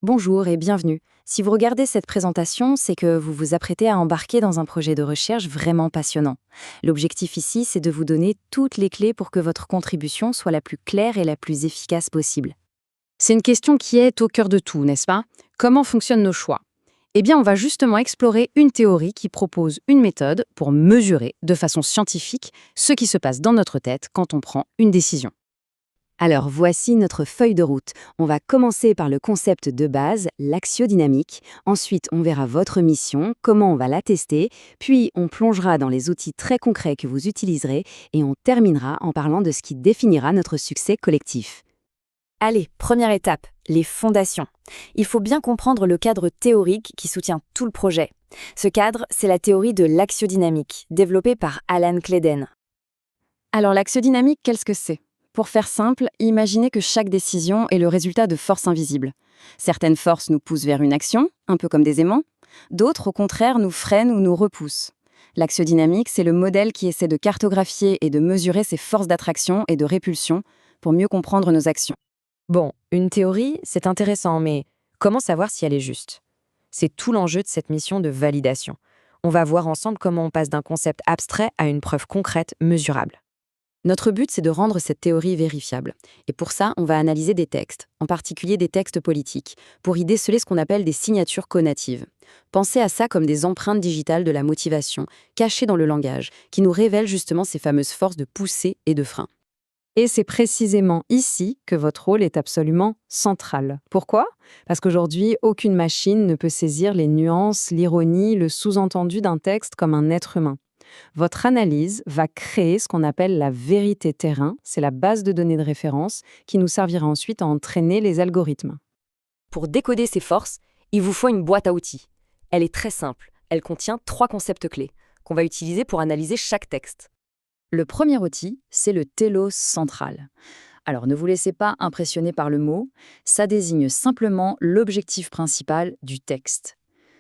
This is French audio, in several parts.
Bonjour et bienvenue. Si vous regardez cette présentation, c'est que vous vous apprêtez à embarquer dans un projet de recherche vraiment passionnant. L'objectif ici, c'est de vous donner toutes les clés pour que votre contribution soit la plus claire et la plus efficace possible. C'est une question qui est au cœur de tout, n'est-ce pas? Comment fonctionnent nos choix? Eh bien, on va justement explorer une théorie qui propose une méthode pour mesurer de façon scientifique ce qui se passe dans notre tête quand on prend une décision. Alors voici notre feuille de route. On va commencer par le concept de base, l'axiodynamique. Ensuite, on verra votre mission, comment on va la tester. Puis, on plongera dans les outils très concrets que vous utiliserez. Et on terminera en parlant de ce qui définira notre succès collectif. Allez, première étape, les fondations. Il faut bien comprendre le cadre théorique qui soutient tout le projet. Ce cadre, c'est la théorie de l'axiodynamique, développée par Alan Clayden. Alors l'axiodynamique, qu'est-ce que c'est? Pour faire simple, imaginez que chaque décision est le résultat de forces invisibles. Certaines forces nous poussent vers une action, un peu comme des aimants. D'autres, au contraire, nous freinent ou nous repoussent. L'axiodynamique, c'est le modèle qui essaie de cartographier et de mesurer ces forces d'attraction et de répulsion pour mieux comprendre nos actions. Bon, une théorie, c'est intéressant, mais comment savoir si elle est juste? C'est tout l'enjeu de cette mission de validation. On va voir ensemble comment on passe d'un concept abstrait à une preuve concrète, mesurable. Notre but, c'est de rendre cette théorie vérifiable. Et pour ça, on va analyser des textes, en particulier des textes politiques, pour y déceler ce qu'on appelle des signatures conatives. Pensez à ça comme des empreintes digitales de la motivation, cachées dans le langage, qui nous révèlent justement ces fameuses forces de poussée et de frein. Et c'est précisément ici que votre rôle est absolument central. Pourquoi? Parce qu'aujourd'hui, aucune machine ne peut saisir les nuances, l'ironie, le sous-entendu d'un texte comme un être humain. Votre analyse va créer ce qu'on appelle la vérité terrain, c'est la base de données de référence qui nous servira ensuite à entraîner les algorithmes. Pour décoder ces forces, il vous faut une boîte à outils. Elle est très simple. Elle contient 3 concepts clés qu'on va utiliser pour analyser chaque texte. Le premier outil, c'est le télos central. Alors ne vous laissez pas impressionner par le mot, ça désigne simplement l'objectif principal du texte.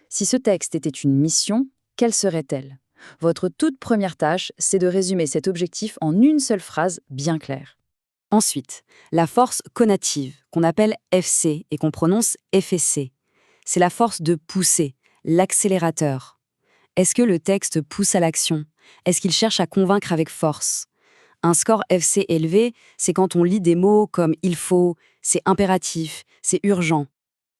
Si ce texte était une mission, quelle serait-elle? Votre toute première tâche, c'est de résumer cet objectif en une seule phrase bien claire. Ensuite, la force conative, qu'on appelle FC et qu'on prononce FSC. C'est la force de pousser, l'accélérateur. Est-ce que le texte pousse à l'action? Est-ce qu'il cherche à convaincre avec force? Un score FC élevé, c'est quand on lit des mots comme il faut, c'est impératif, c'est urgent.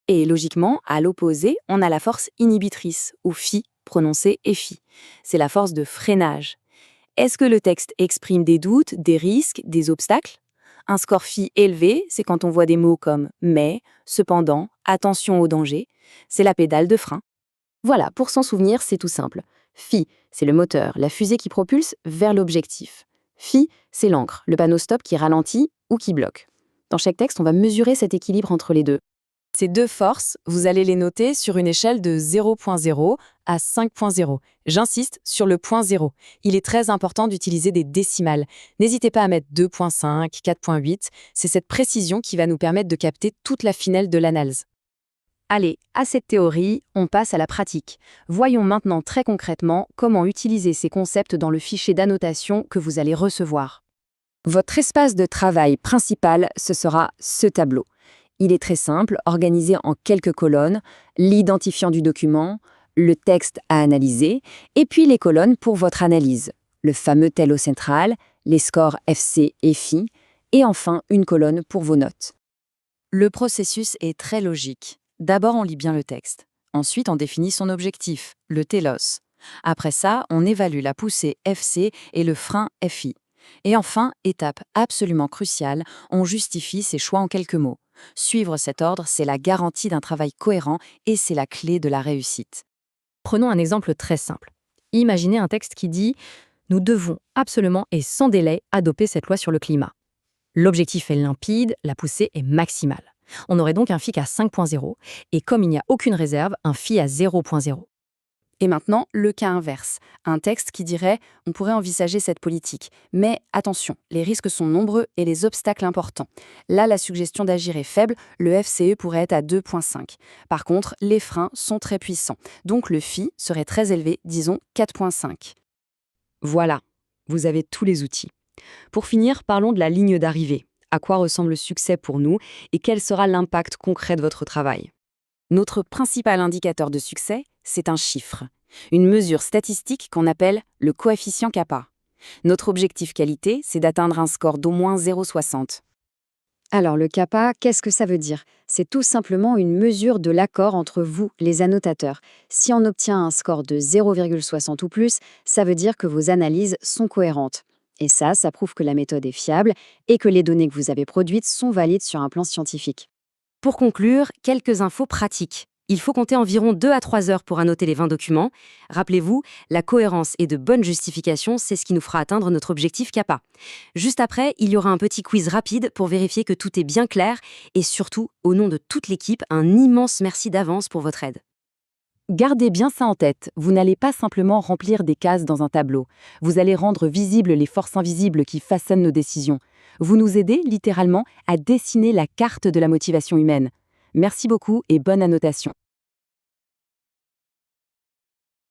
Et logiquement, à l'opposé, on a la force inhibitrice, ou FI, prononcée EFI. C'est la force de freinage. Est-ce que le texte exprime des doutes, des risques, des obstacles? Un score FI élevé, c'est quand on voit des mots comme mais, cependant, attention au danger. C'est la pédale de frein. Voilà, pour s'en souvenir, c'est tout simple. FI, c'est le moteur, la fusée qui propulse vers l'objectif. FI, c'est l'encre, le panneau stop qui ralentit ou qui bloque. Dans chaque texte, on va mesurer cet équilibre entre les deux. Ces deux forces, vous allez les noter sur une échelle de 0.0 à 5.0. J'insiste sur le point 0. Il est très important d'utiliser des décimales. N'hésitez pas à mettre 2.5, 4.8. C'est cette précision qui va nous permettre de capter toute la finesse de l'analyse. Allez, à cette théorie, on passe à la pratique. Voyons maintenant très concrètement comment utiliser ces concepts dans le fichier d'annotation que vous allez recevoir. Votre espace de travail principal, ce sera ce tableau. Il est très simple, organisé en quelques colonnes, l'identifiant du document, le texte à analyser, et puis les colonnes pour votre analyse, le fameux télos central, les scores FC et FI, et enfin une colonne pour vos notes. Le processus est très logique. D'abord, on lit bien le texte. Ensuite, on définit son objectif, le télos. Après ça, on évalue la poussée FC et le frein FI. Et enfin, étape absolument cruciale, on justifie ses choix en quelques mots. Suivre cet ordre, c'est la garantie d'un travail cohérent et c'est la clé de la réussite. Prenons un exemple très simple. Imaginez un texte qui dit « Nous devons absolument et sans délai adopter cette loi sur le climat ». L'objectif est limpide, la poussée est maximale. On aurait donc un FIC à 5.0 et comme il n'y a aucune réserve, un FI à 0.0. Et maintenant, le cas inverse. Un texte qui dirait « On pourrait envisager cette politique, mais attention, les risques sont nombreux et les obstacles importants. Là, la suggestion d'agir est faible, le FCE pourrait être à 2.5. Par contre, les freins sont très puissants, donc le FI serait très élevé, disons 4.5. » Voilà, vous avez tous les outils. Pour finir, parlons de la ligne d'arrivée. À quoi ressemble le succès pour nous et quel sera l'impact concret de votre travail? Notre principal indicateur de succès, c'est un chiffre, une mesure statistique qu'on appelle le coefficient kappa. Notre objectif qualité, c'est d'atteindre un score d'au moins 0,60. Alors, le kappa, qu'est-ce que ça veut dire? C'est tout simplement une mesure de l'accord entre vous, les annotateurs. Si on obtient un score de 0,60 ou plus, ça veut dire que vos analyses sont cohérentes. Et ça prouve que la méthode est fiable et que les données que vous avez produites sont valides sur un plan scientifique. Pour conclure, quelques infos pratiques. Il faut compter environ 2 à 3 heures pour annoter les 20 documents. Rappelez-vous, la cohérence et de bonnes justifications, c'est ce qui nous fera atteindre notre objectif kappa. Juste après, il y aura un petit quiz rapide pour vérifier que tout est bien clair et surtout, au nom de toute l'équipe, un immense merci d'avance pour votre aide. Gardez bien ça en tête, vous n'allez pas simplement remplir des cases dans un tableau. Vous allez rendre visibles les forces invisibles qui façonnent nos décisions. Vous nous aidez littéralement à dessiner la carte de la motivation humaine. Merci beaucoup et bonne annotation.